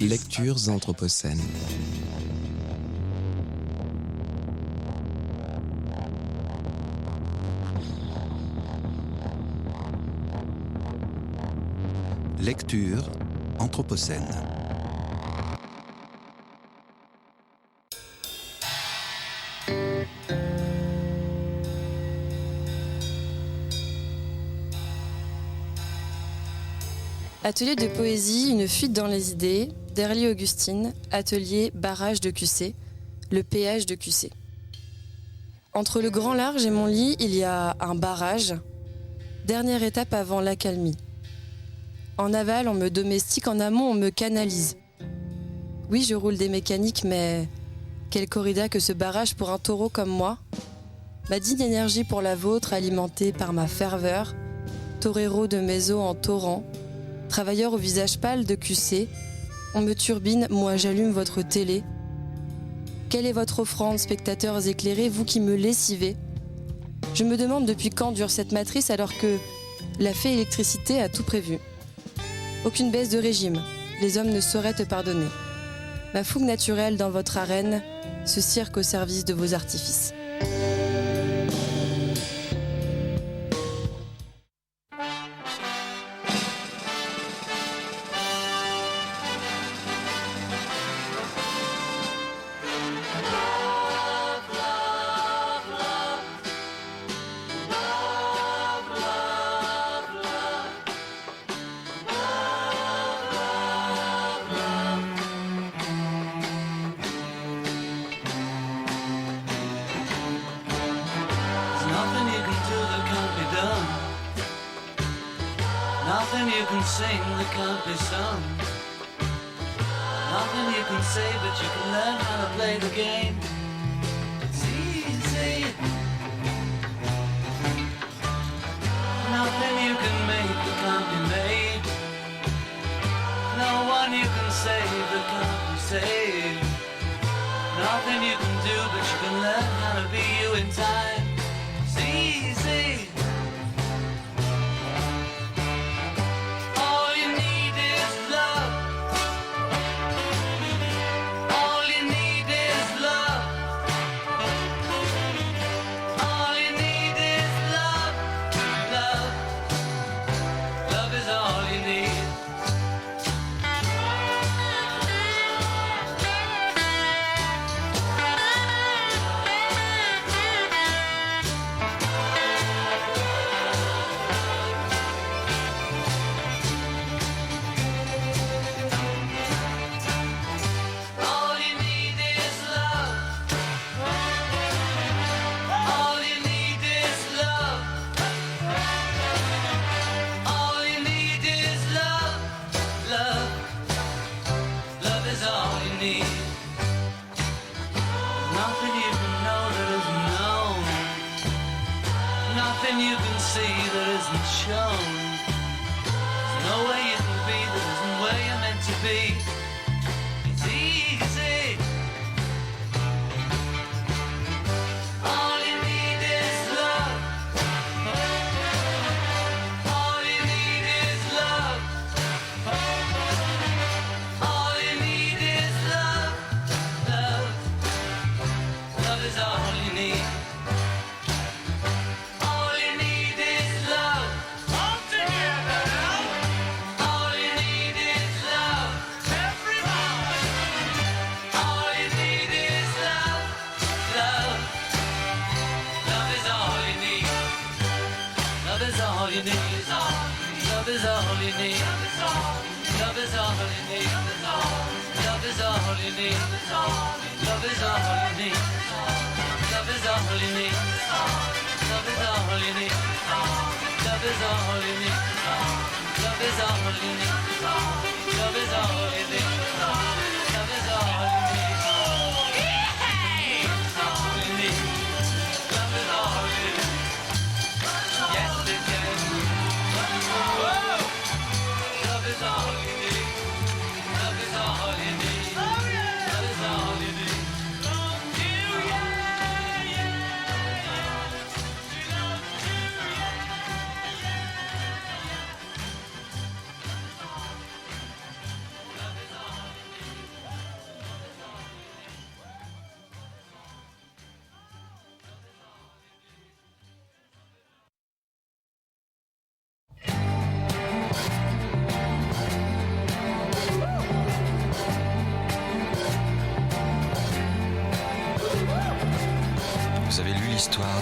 Lectures anthropocènes. Lecture anthropocène. Atelier de poésie, une fuite dans les idées, d'Herly-Augustine, atelier barrage de QC, le péage de QC. Entre le grand large et mon lit, il y a un barrage, dernière étape avant l'accalmie. En aval, on me domestique, en amont, on me canalise. Oui, je roule des mécaniques, mais quelle corrida que ce barrage pour un taureau comme moi. Ma digne énergie pour la vôtre, alimentée par ma ferveur, torero de mes os en torrent, travailleur au visage pâle de QC, on me turbine, moi j'allume votre télé. Quelle est votre offrande, spectateurs éclairés, vous qui me lessivez? Je me demande depuis quand dure cette matrice alors que la fée électricité a tout prévu. Aucune baisse de régime, les hommes ne sauraient te pardonner. Ma fougue naturelle dans votre arène, ce cirque au service de vos artifices. Nothing you can sing that can't be sung. Nothing you can say, but you can learn how to play the game. It's easy. Nothing you can make that can't be made. No one you can save that can't be saved. Nothing you can do, but you can learn how to be you in time. It's easy.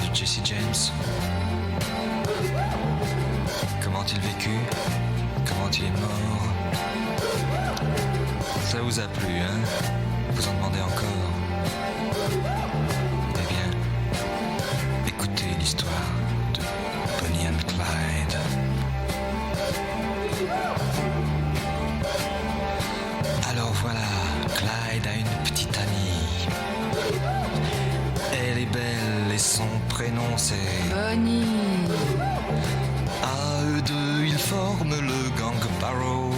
de Jesse James. Comment il vécut? Comment il est mort? Ça vous a plu, hein? Vous en demandez encore? Eh bien, écoutez l'histoire de Bonnie and Clyde. Alors voilà, Clyde a une petite amie. Elle est belle et son prénom c'est Bonnie. À eux deux, ils forment le gang Barrow.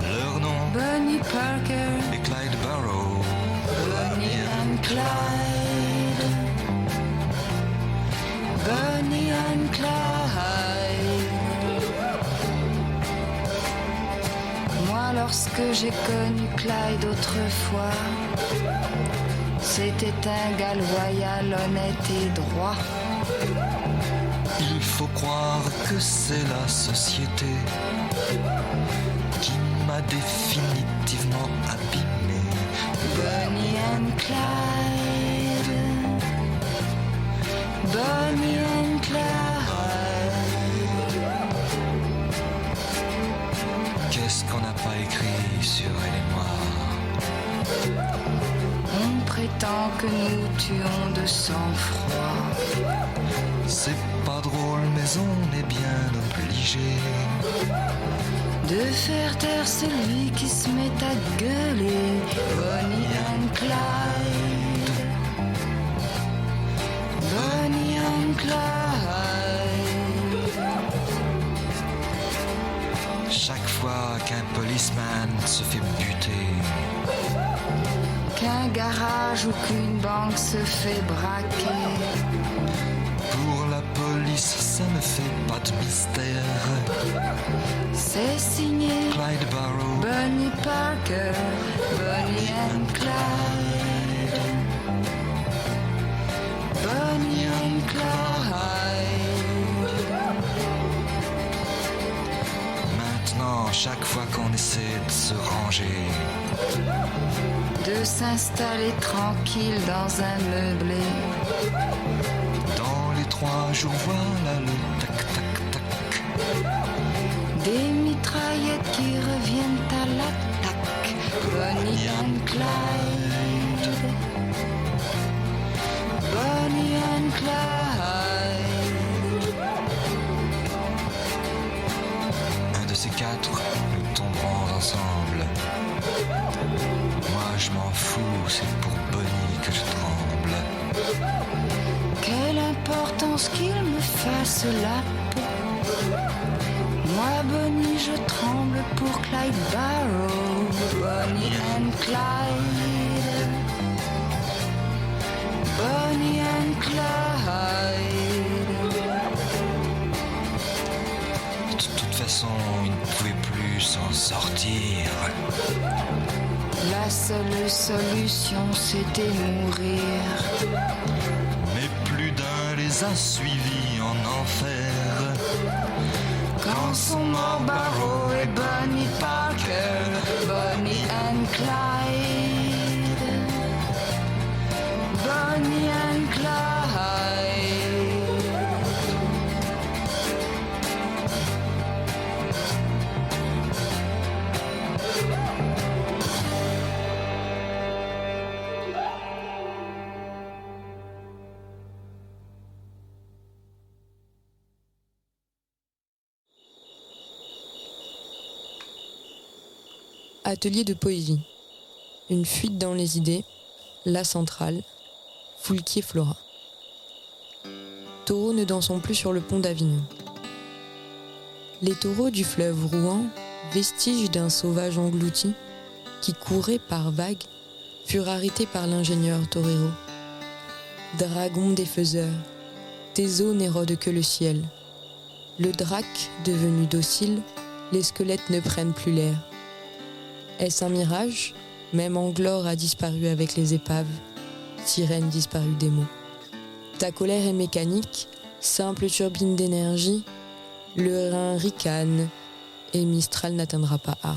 Leur nom Bonnie Parker. est Clyde Barrow. Bonnie and Clyde. Bonnie and Clyde. Moi, lorsque j'ai connu Clyde autrefois, c'était un gars loyal, honnête et droit. Il faut croire que c'est la société qui m'a définitivement abîmé. Bonnie and Clyde. Bonnie and Clyde. Qu'est-ce qu'on n'a pas écrit sur elle et moi? On prétend que nous tuons de sang-froid. C'est pas drôle mais on est bien obligé De faire taire celui qui se met à gueuler. Bonnie and Clyde. Bonnie and Clyde. chaque fois qu'un policeman se fait buter. Qu'un garage ou qu'une banque se fait braquer. Pour la police, ça ne fait pas de mystère. C'est signé Clyde Barrow, Bonnie Parker, Bonnie and Clyde. Bonnie and Clyde. Maintenant, chaque fois qu'on essaie de se ranger, De s'installer tranquille dans un meublé. dans les 3 jours, voilà le tac-tac-tac. Des mitraillettes qui reviennent à l'attaque. Bonnie and Clyde. Bonnie and Clyde. Un de ces 4, nous tomberons ensemble. Moi, je m'en fous, c'est pour Bonnie que je tremble. Quelle importance qu'il me fasse la peau. Moi, Bonnie, je tremble pour Clyde Barrow. Bonnie and Clyde. Bonnie and Clyde. De toute façon, il ne pouvait plus s'en sortir. La seule solution, c'était mourir. Mais plus d'un les a suivis en enfer. Quand sont morts Barrow et Bonnie Parker, Bonnie and Clyde. Bonnie and Clyde. Atelier de poésie. Une fuite dans les idées. La centrale. Foulquier Flora. Taureaux ne dansons plus sur le pont d'Avignon. Les taureaux du fleuve Rouen, vestiges d'un sauvage englouti, qui courait par vagues, furent arrêtés par l'ingénieur torero. Dragon défaiseur, tes eaux n'érodent que le ciel. Le drac, devenu docile, les squelettes ne prennent plus l'air. Est-ce un mirage? Même Anglore a disparu avec les épaves, sirène disparue des mots. Ta colère est mécanique, simple turbine d'énergie, le Rhin ricane, et Mistral n'atteindra pas Arles.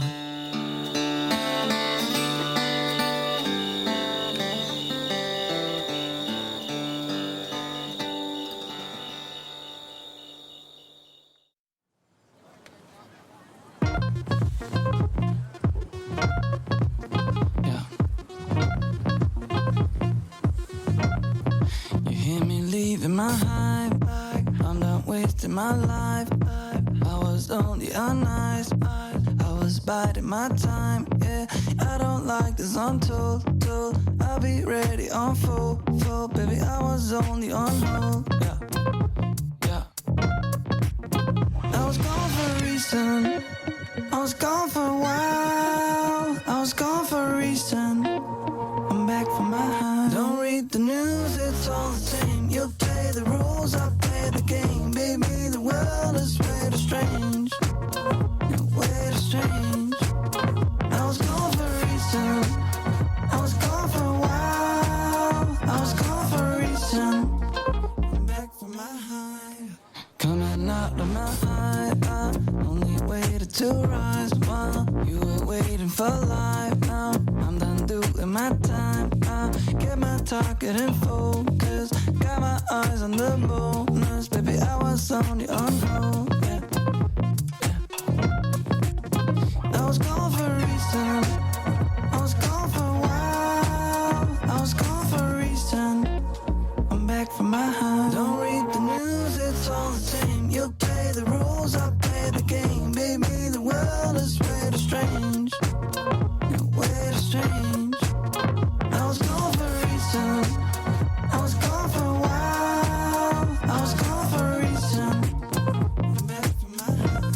leaving my hive. I'm done wasting my life. I was only unnice. I was biding my time. Yeah, I don't like this untold. I'll be ready on full. Baby, I was only on hold. Yeah. I was gone for a reason. I was gone for a while. I was gone for a reason. I'm back from my high. Don't read the news, it's all the same. You play the rules, I play the game. Baby, the world is way too strange. Way too strange. I was gone for a reason. I was gone for a while. I was gone for a reason. I'm back from my high. Coming out of my high. I only waited to rise while you were waiting for life. Now I'm done doing my time. I get my target in focus. Got my eyes on the bonus. Baby, I was only on hold. Yeah. I was gone for a reason. I was gone for a while. I was gone for a reason. I'm back from my high. Don't read the news, it's all the same. You play the rules, I play the game. Baby, the world is way too strange. Way too strange. I was gone for a reason. I was gone for a while. I was gone for a reason. I'm back from my high.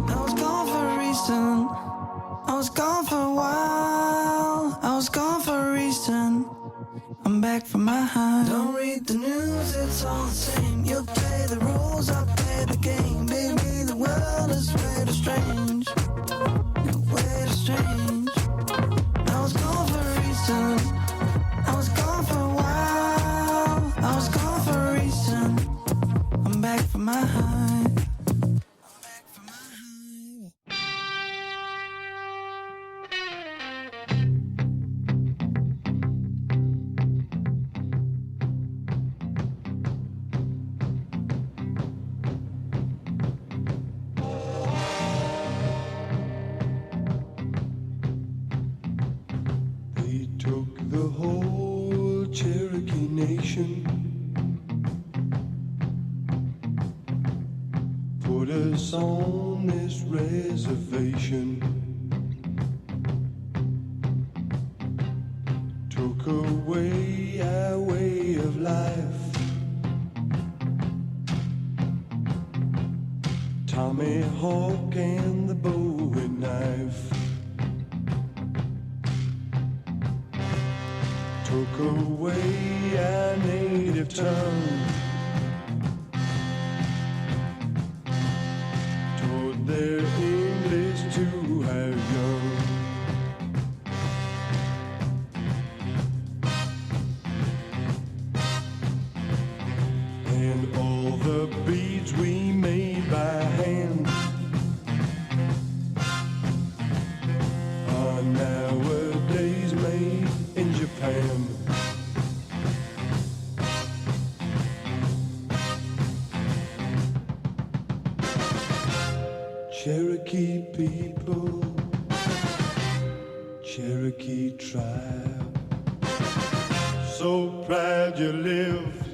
I was gone for a reason. I was gone for a while. I was gone for a reason. I'm back from my high. Don't read the news, it's all the same. You play the rules, I play the game. Baby, the world is way too strange. Way too strange. I was gone for a reason. I was gone for a while. I was gone for a reason. I'm back from my high. They took the whole Cherokee Nation, put us on this reservation, took away our way of life. Tommy Hawk and the Bowie knife took away our native tongue, taught their English to our young. And all the beads we made by hand are nowadays made in Japan. Cherokee people, Cherokee tribe, so proud you lived,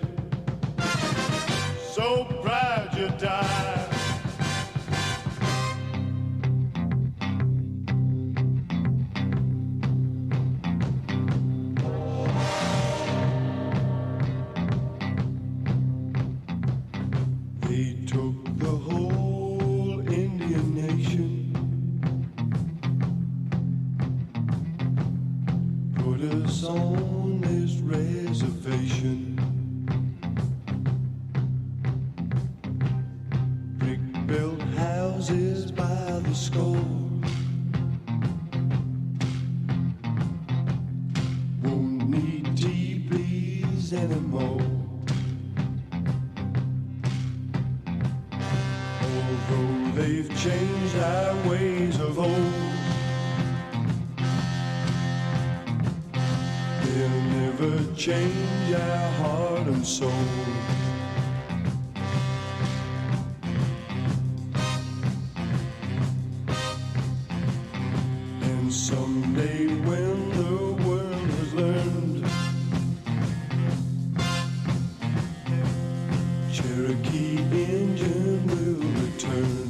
so proud you died. They took the whole Indian nation, put us on this reservation, brick-built houses by the score, won't need teepees anymore. Although they've changed our ways of old, change our heart and soul. And someday when the world has learned, Cherokee engine will return.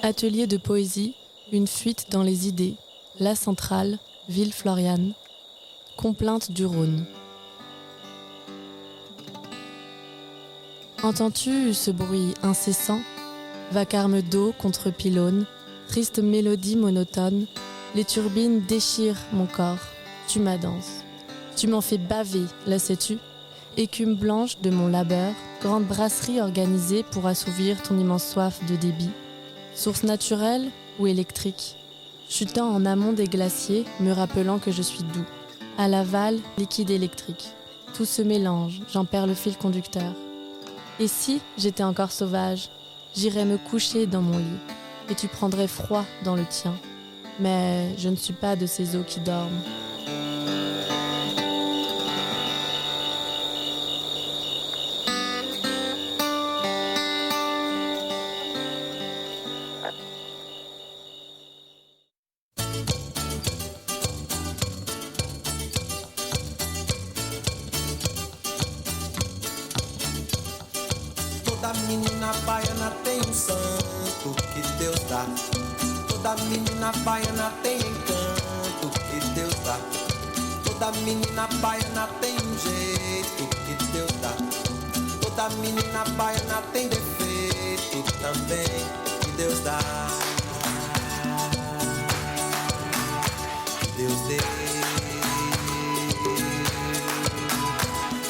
Atelier de poésie, une fuite dans les idées, La Centrale, Ville Floriane, Complainte du Rhône. Entends-tu ce bruit incessant, vacarme d'eau contre pylône, triste mélodie monotone, les turbines déchirent mon corps, tu m'adanses. Tu m'en fais baver, là sais-tu, écume blanche de mon labeur, grande brasserie organisée pour assouvir ton immense soif de débit. Source naturelle ou électrique, chutant en amont des glaciers, me rappelant que je suis doux. À l'aval, liquide électrique. Tout se mélange, j'en perds le fil conducteur. Et si j'étais encore sauvage, j'irais me coucher dans mon lit, et tu prendrais froid dans le tien. Mais je ne suis pas de ces eaux qui dorment. Toda menina baiana tem um santo que Deus dá. Toda menina baiana tem encanto que Deus dá. Toda menina baiana tem um jeito que Deus dá. Toda menina baiana tem defeito também que Deus dá. Que Deus dê.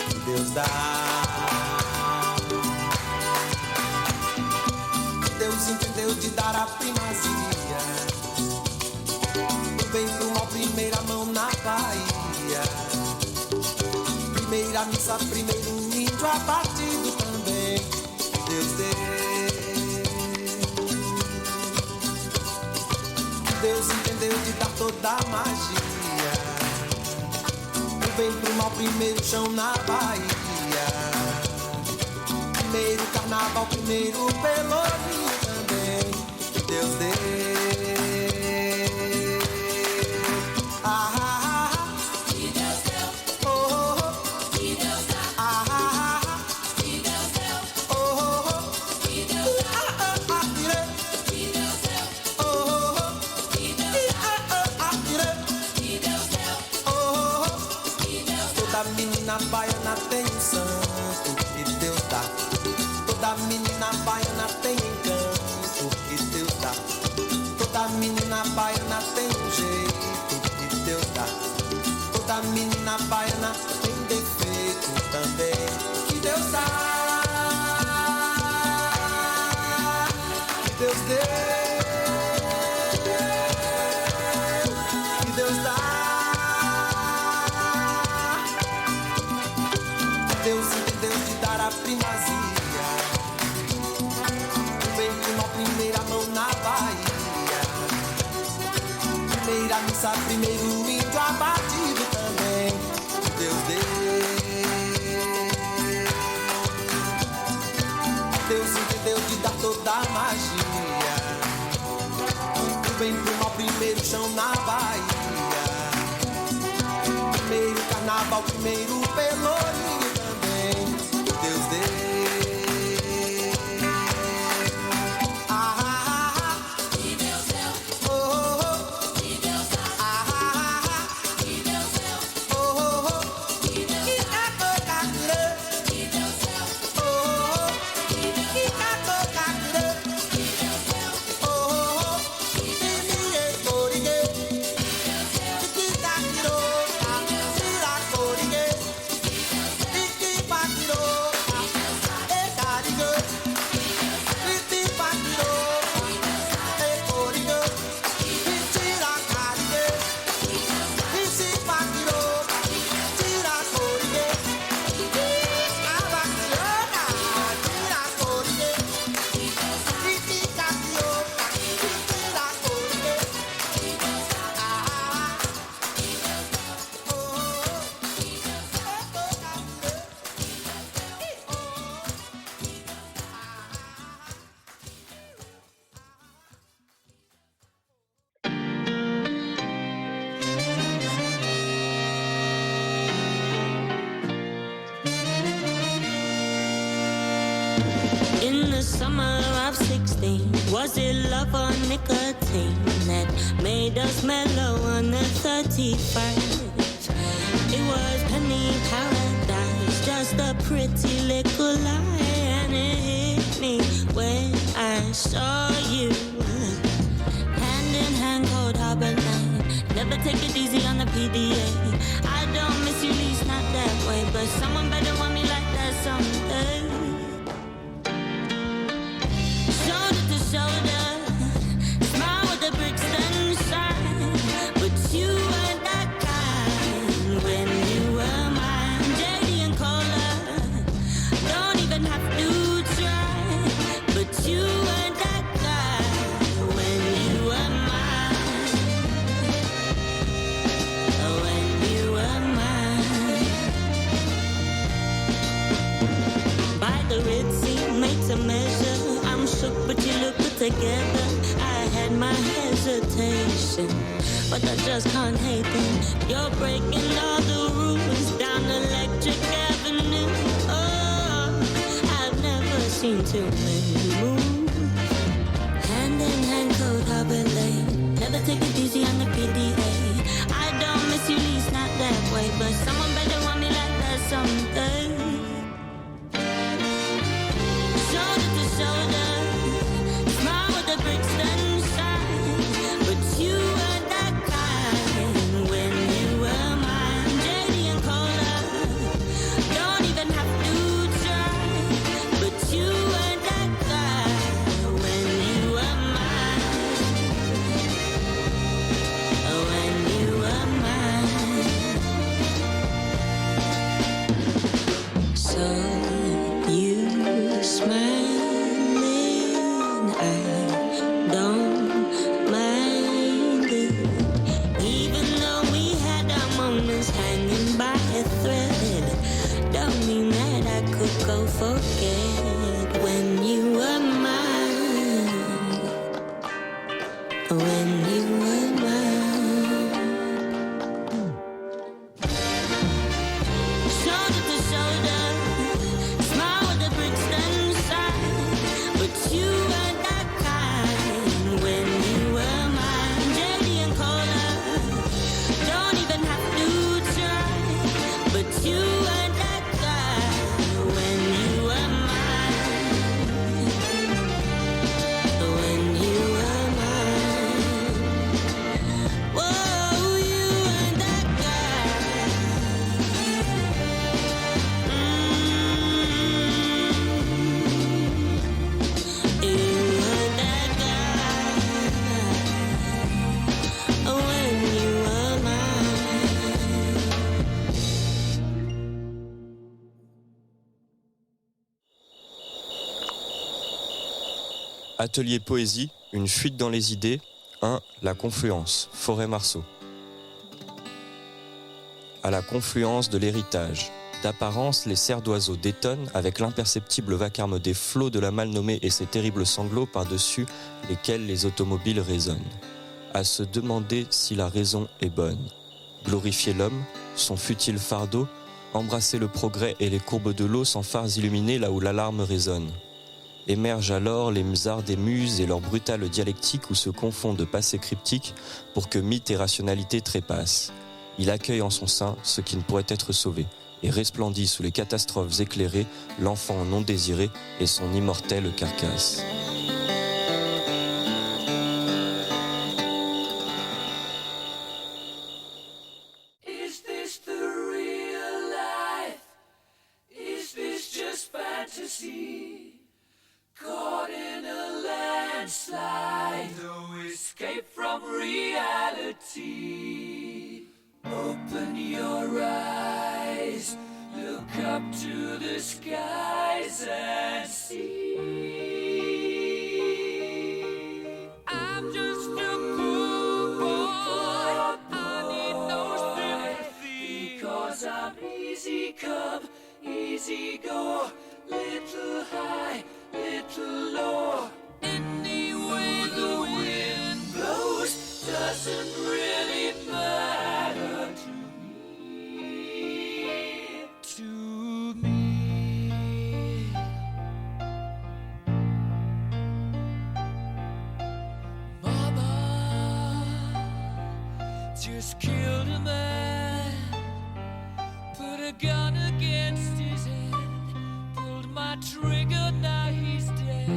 Que Deus dá. Deus entendeu de dar a primazia do bem pro mal, primeira mão na Bahia. Primeira missa, primeiro índio abatido também. Deus deu. Deus entendeu de dar toda a magia do bem pro mal, primeiro chão na Bahia. Primeiro carnaval, primeiro pelourinho também, que Deus deu. Que Deus deu. Oh, que Deus dá. Que Deus deu. Oh, que Deus dá. Que Deus deu. Oh, que Deus dá. Que Deus deu. Oh, que Deus dá. Toda menina baiana tem um santo que Deus dá. Toda menina baiana tem encanto que Deus dá. Toda menina baiana tem um jeito que Deus dá. Toda menina baiana tem defeito também que Deus dá. Que Deus deu. Que Deus dá. Deus entendeu de dar a primazia. Primeira mão na Bahia. Primeira missa, primeiro índio abatido também. Deus deu. Deus entendeu de dar toda a magia do bem pro mal, primeiro chão na Bahia. Primeiro carnaval, primeiro pelourinho também. Deus deu. summer of 16. Was it love or nicotine that made us mellow on the 31st? It was penny paradise, just a pretty little lie, and it hit me when I saw you. Hand in hand, cold harbor line. Never take it easy on the PDA. I don't miss you, least not that way, but someone better want me like that someday. Shoulder to shoulder, smile with the bricks then shine. But you were that kind when you were mine. Dirty and colder, don't even have to try. But you were that guy when you were mine. When you were mine. By the Red Sea, made to measure. I'm shook, but you look good together. I had my hesitation, but I just can't hate them. You're breaking all the rules down Electric Avenue. Oh, I've never seen too many move. Hand in hand, cold harbor lane. Never take it easy on the PDA. I don't miss you, least not that way, but someone better want me like that someday. Shoulder to shoulder, smile with the bricks then shine. But you were that kind when you were mine. Dirty and colder, don't even have to try. But you were that guy when you were mine. When you were mine. So you smiling, I don't mind it. Even though we had our moments hanging by a thread, don't mean that I could go forget when you were mine. When you were mine. Shoulder to shoulder, smile with the bricks then shine. But you were that kind when you were mine. Dirty and colder, don't even have to try. But you were that guy when you were mine. When you were mine. Whoa, you were that guy. You were that guy when you were mine. Atelier poésie, une fuite dans les idées. 1. La confluence, Forêt-Marceau. À la confluence de l'héritage. D'apparence, les serres d'oiseaux détonnent avec l'imperceptible vacarme des flots de la mal nommée et ses terribles sanglots par-dessus lesquels les automobiles résonnent. À se demander si la raison est bonne. Glorifier l'homme, son futile fardeau, embrasser le progrès et les courbes de l'eau sans phares illuminés là où l'alarme résonne. Émergent alors les arts des muses et leur brutale dialectique où se confondent passés cryptiques pour que mythe et rationalité trépassent. Il accueille en son sein ce qui ne pourrait être sauvé et resplendit sous les catastrophes éclairées l'enfant non désiré et son immortelle carcasse. Is this the real life? Is this just fantasy? Caught in a landslide, no escape from reality. Open your eyes, look up to the skies and see. I'm just a poor boy, I need no sympathy, because I'm easy come, easy go, little high, little low. Any way the wind blows doesn't really matter to me. To me. just killed a man, put a gun against his head, pulled my trigger, now he's dead.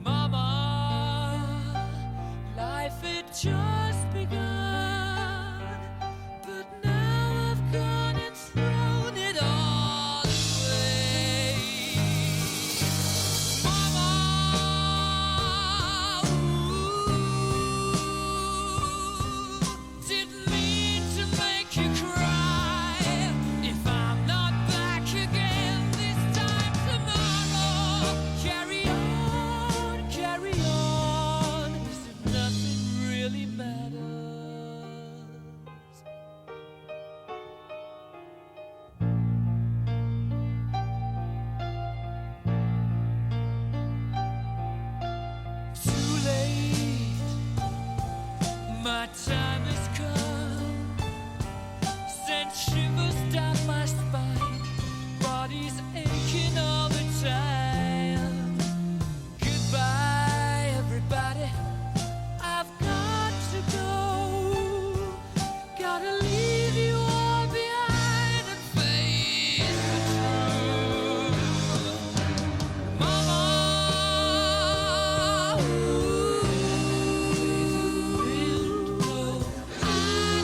Mama, life had just begun, but now I've gone and thrown it all away. Mama, didn't mean to make you cry. If I'm not back again this time tomorrow, carry on, as if nothing really matters. Too late, my time has come. Sent shivers down my spine, body's aching all the time. Goodbye, everybody, I've got to go. Gotta leave you all behind and face the truth. Mama, I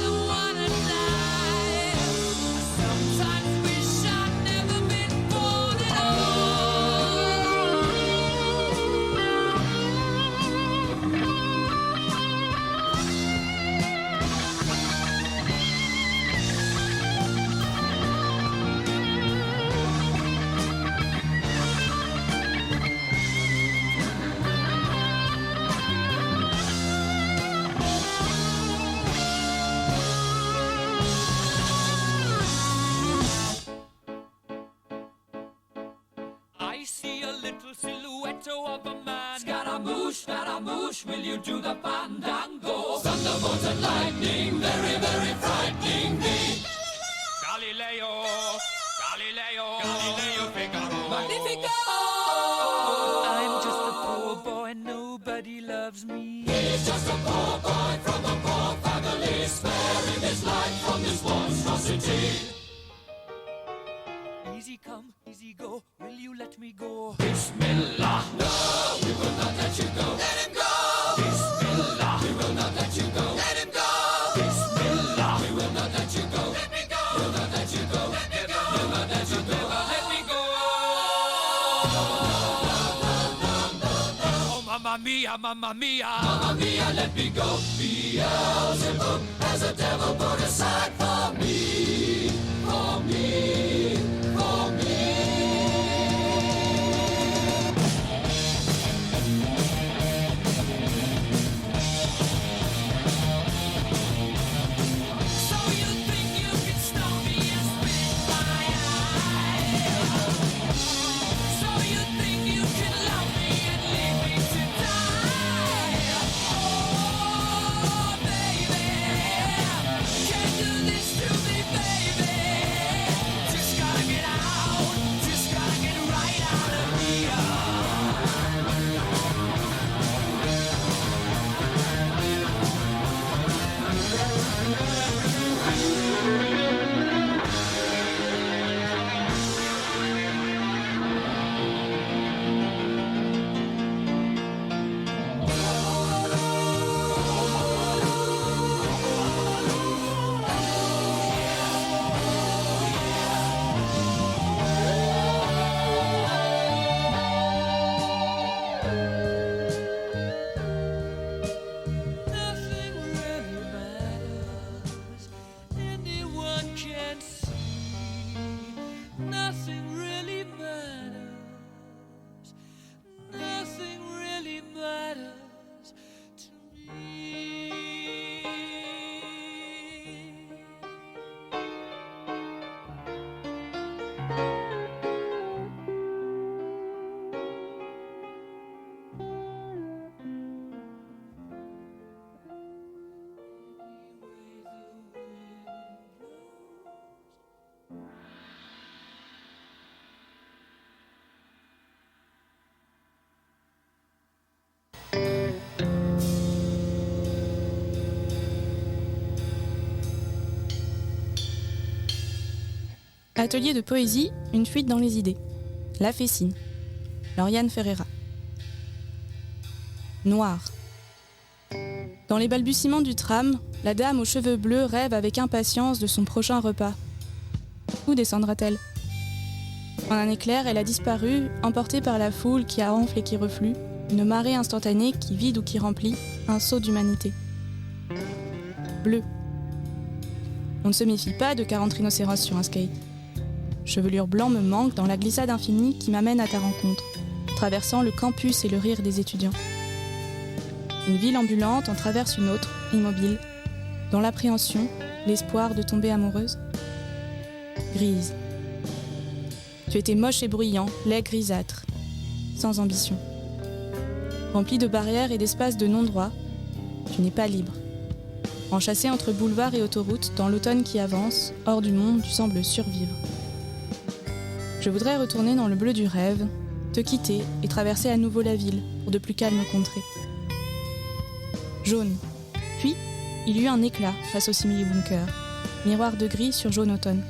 don't wanna die. I sometimes wish I'd never been born at I see a little silhouette of a man. Scaramouche, will you do the fandango? Thunderbolt and lightning, very, very frightening me. Galileo, Figaro. Magnifico! I'm just a poor boy, nobody loves me. He's just a poor boy from a poor family, sparing his life from this monstrosity. Easy come, easy go, will you let me go? Bismillah, no, we will not let you go. Let him go! Bismillah, we will not let you go. Let him go! Bismillah, we will not let you go. Let me go! We'll not let you go. Let me go! We'll not let you go. Let me go! Oh, mamma mia, mamma mia. Mamma mia, let me go. Beelzebub has a devil put aside for me. For me. For me. So you think you can stop me and spit my eye? So you think you can love me and leave me to die? Oh, baby, can't do this to me, baby. Just gotta Atelier de poésie, une fuite dans les idées. La Fessine. Lauriane Ferreira. Noir. Dans les balbutiements du tram, la dame aux cheveux bleus rêve avec impatience de son prochain repas. Où descendra-t-elle ? En un éclair, elle a disparu, emportée par la foule qui enfle et qui reflue, une marée instantanée qui vide ou qui remplit, un saut d'humanité. Bleu. On ne se méfie pas de 40 rhinocéros sur un skate. Chevelure blanc me manque dans la glissade infinie qui m'amène à ta rencontre, traversant le campus et le rire des étudiants. Une ville ambulante en traverse une autre, immobile, dans l'appréhension, l'espoir de tomber amoureuse. Grise. Tu étais moche et bruyant, laid grisâtre, sans ambition. Rempli de barrières et d'espaces de non-droit, tu n'es pas libre. Enchâssé entre boulevards et autoroutes, dans l'automne qui avance, hors du monde, tu sembles survivre. Je voudrais retourner dans le bleu du rêve, te quitter et traverser à nouveau la ville pour de plus calmes contrées. Jaune. Puis, il y eut un éclat face au simili-bunker, miroir de gris sur jaune automne.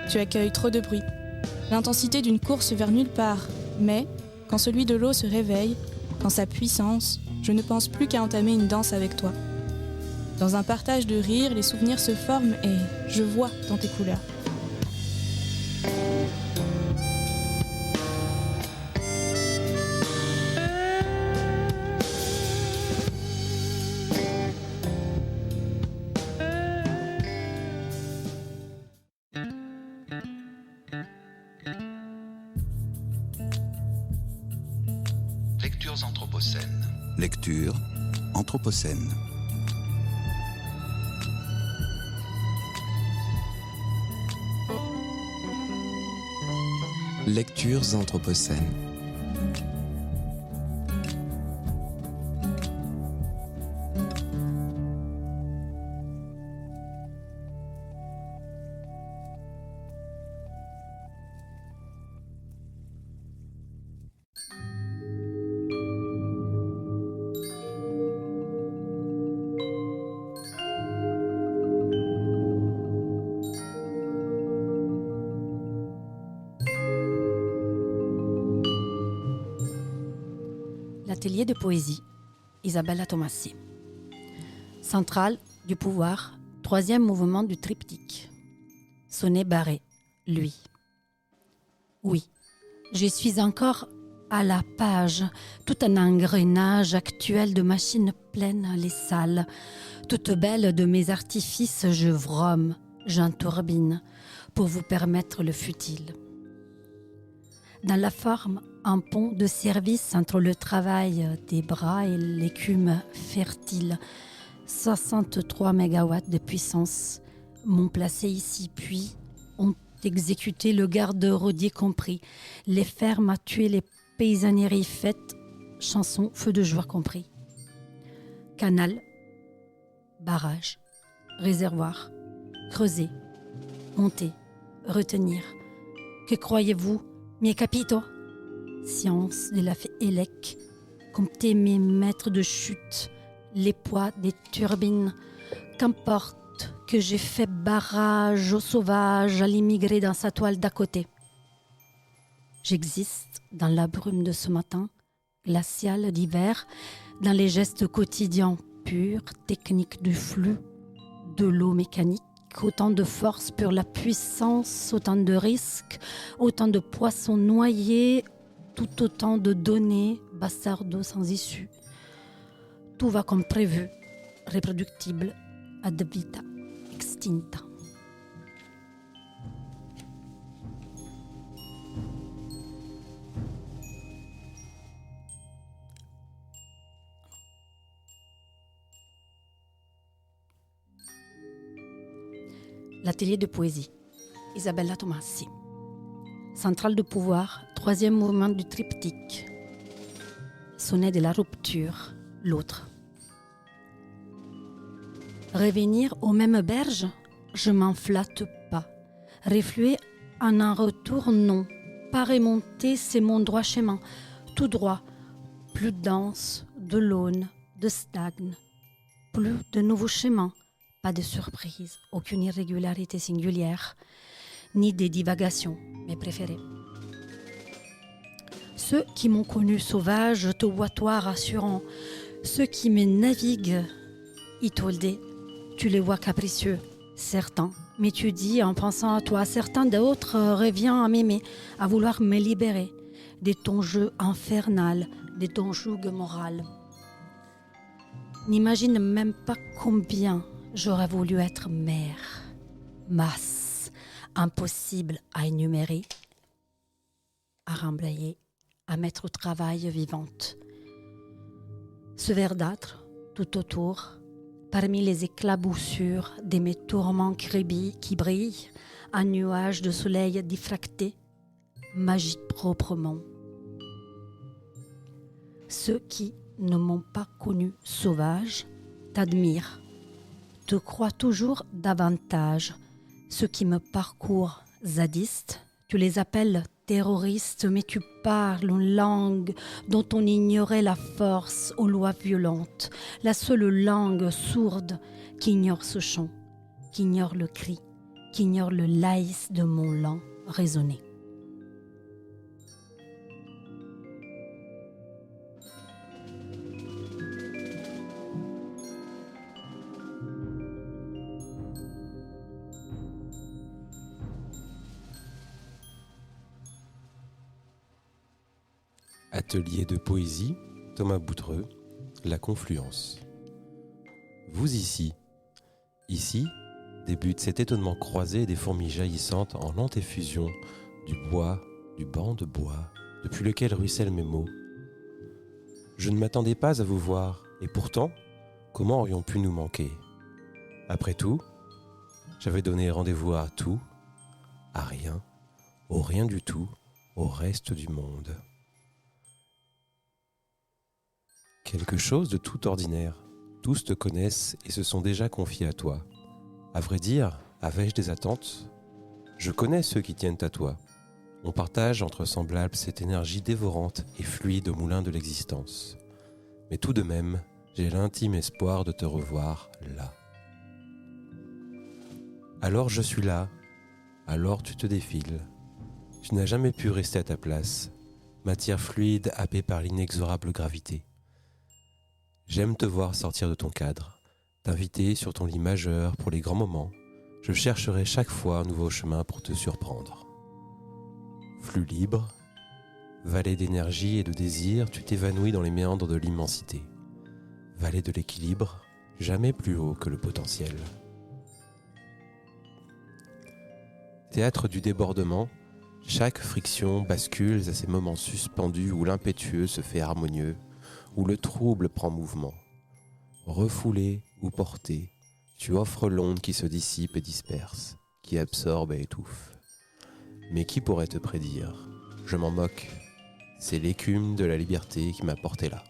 Tu accueilles trop de bruit, l'intensité d'une course vers nulle part, mais, quand celui de l'eau se réveille, dans sa puissance, je ne pense plus qu'à entamer une danse avec toi. Dans un partage de rire, les souvenirs se forment et je vois dans tes couleurs. Lectures anthropocènes. Lecture anthropocène. Lectures anthropocènes. L'atelier de poésie, Isabella Tomassi. Centrale du pouvoir, troisième mouvement du triptyque. Sonnet barré, lui. Oui, je suis encore à la page, tout un engrenage actuel de machines pleines les salles. Toute belle de mes artifices, je vromme, j'entourbine, pour vous permettre le futile. Dans la forme, un pont de service entre le travail des bras et l'écume fertile. 63 mégawatts de puissance m'ont placé ici, puis ont exécuté le garde rodier compris, les fermes à tuer les paysanneries faites, chansons, feu de joie compris. Canal, barrage, réservoir, creuser, monter, retenir. Que croyez-vous, mes capitaux? Science de la Élec, comptez mes mètres de chute, les poids des turbines, qu'importe que j'ai fait barrage au sauvage, à l'immigré dans sa toile d'à côté. J'existe dans la brume de ce matin, glacial d'hiver, dans les gestes quotidiens purs, techniques du flux, de l'eau mécanique, autant de force pour la puissance, autant de risques, autant de poissons noyés, tout autant de données, bastardo sans issue. Tout va comme prévu, reproductible, ad vita, extinta. L'atelier de poésie, Isabella Tomassi. Centrale de pouvoir, troisième mouvement du triptyque. Sonnet de la rupture, l'autre. Revenir aux mêmes berges, je m'en flatte pas. Refluer en un retour, non. Pas remonter, c'est mon droit chemin. Tout droit, plus de danse, de l'aune, de stagne. Plus de nouveaux chemins, pas de surprise, aucune irrégularité singulière. ni des divagations, mes préférés. Ceux qui m'ont connu sauvage te voient toi rassurant. Ceux qui me naviguent, Itoldé, tu les vois capricieux. Certains m'étudient en pensant à toi. Certains d'autres reviennent à m'aimer, à vouloir me libérer de ton jeu infernal, de ton joug moral. N'imagine même pas combien j'aurais voulu être mère. Masse, impossible à énumérer, à remblayer, à mettre au travail vivante. Ce verdâtre, tout autour, parmi les éclaboussures de mes tourments qui brillent, un nuage de soleil diffracté, m'agite proprement. Ceux qui ne m'ont pas connu sauvage t'admirent, te croient toujours davantage. Ceux qui me parcourent zadistes, tu les appelles terroristes, mais tu parles une langue dont on ignorait la force aux lois violentes, la seule langue sourde qui ignore ce chant, qui ignore le cri, qui ignore le laïs de mon lent raisonné. Atelier de poésie, Thomas Boutreux, La Confluence. Vous ici débute cet étonnement croisé des fourmis jaillissantes en lente effusion du bois, du banc de bois, depuis lequel ruissellent mes mots. Je ne m'attendais pas à vous voir, et pourtant, comment aurions pu nous manquer ? Après tout, j'avais donné rendez-vous à tout, à rien, au rien du tout, au reste du monde. Quelque chose de tout ordinaire. Tous te connaissent et se sont déjà confiés à toi. À vrai dire, avais-je des attentes ? Je connais ceux qui tiennent à toi. On partage entre semblables cette énergie dévorante et fluide au moulin de l'existence. Mais tout de même, j'ai l'intime espoir de te revoir là. Alors je suis là, alors tu te défiles. Tu n'as jamais pu rester à ta place, matière fluide happée par l'inexorable gravité. J'aime te voir sortir de ton cadre, t'inviter sur ton lit majeur pour les grands moments. Je chercherai chaque fois un nouveau chemin pour te surprendre. Flux libre, vallée d'énergie et de désir, tu t'évanouis dans les méandres de l'immensité. Vallée de l'équilibre, jamais plus haut que le potentiel. Théâtre du débordement, chaque friction bascule à ces moments suspendus où l'impétueux se fait harmonieux, où le trouble prend mouvement. Refoulé ou porté, tu offres l'onde qui se dissipe et disperse, qui absorbe et étouffe. Mais qui pourrait te prédire ? Je m'en moque. C'est l'écume de la liberté qui m'a porté là.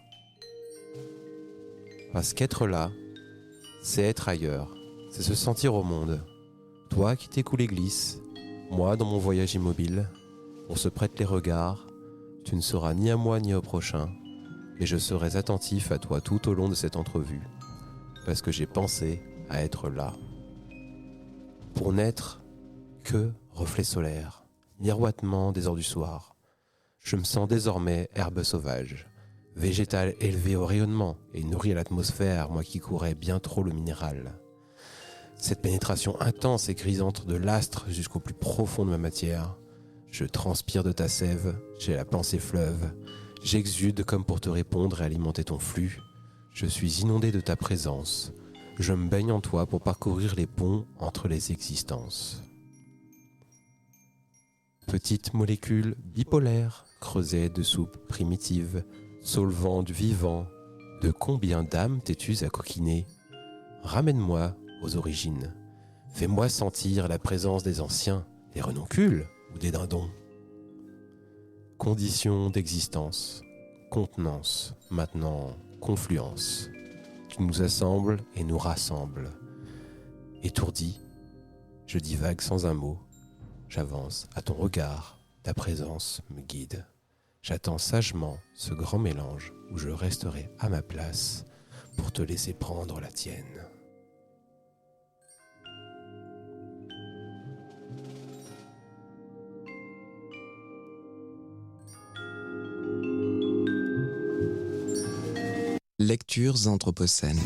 Parce qu'être là, c'est être ailleurs, c'est se sentir au monde. Toi qui t'écoules et glisses, moi dans mon voyage immobile, on se prête les regards, tu ne seras ni à moi ni au prochain, mais je serai attentif à toi tout au long de cette entrevue, parce que j'ai pensé à être là. Pour n'être que reflet solaire, miroitement des heures du soir, je me sens désormais herbe sauvage, végétal élevé au rayonnement et nourri à l'atmosphère, moi qui courais bien trop le minéral. Cette pénétration intense et grisante de l'astre jusqu'au plus profond de ma matière, je transpire de ta sève, j'ai la pensée fleuve, j'exude comme pour te répondre et alimenter ton flux. Je suis inondé de ta présence. Je me baigne en toi pour parcourir les ponts entre les existences. Petite molécule bipolaire, creuset de soupe primitive, solvant du vivant, de combien d'âmes t'es-tu à coquiner ? Ramène-moi aux origines. Fais-moi sentir la présence des anciens, des renoncules ou des dindons. Conditions d'existence, contenance, maintenant confluence. Tu nous assembles et nous rassembles. Étourdi, je divague sans un mot. J'avance à ton regard, ta présence me guide. J'attends sagement ce grand mélange où je resterai à ma place pour te laisser prendre la tienne. Lectures anthropocènes.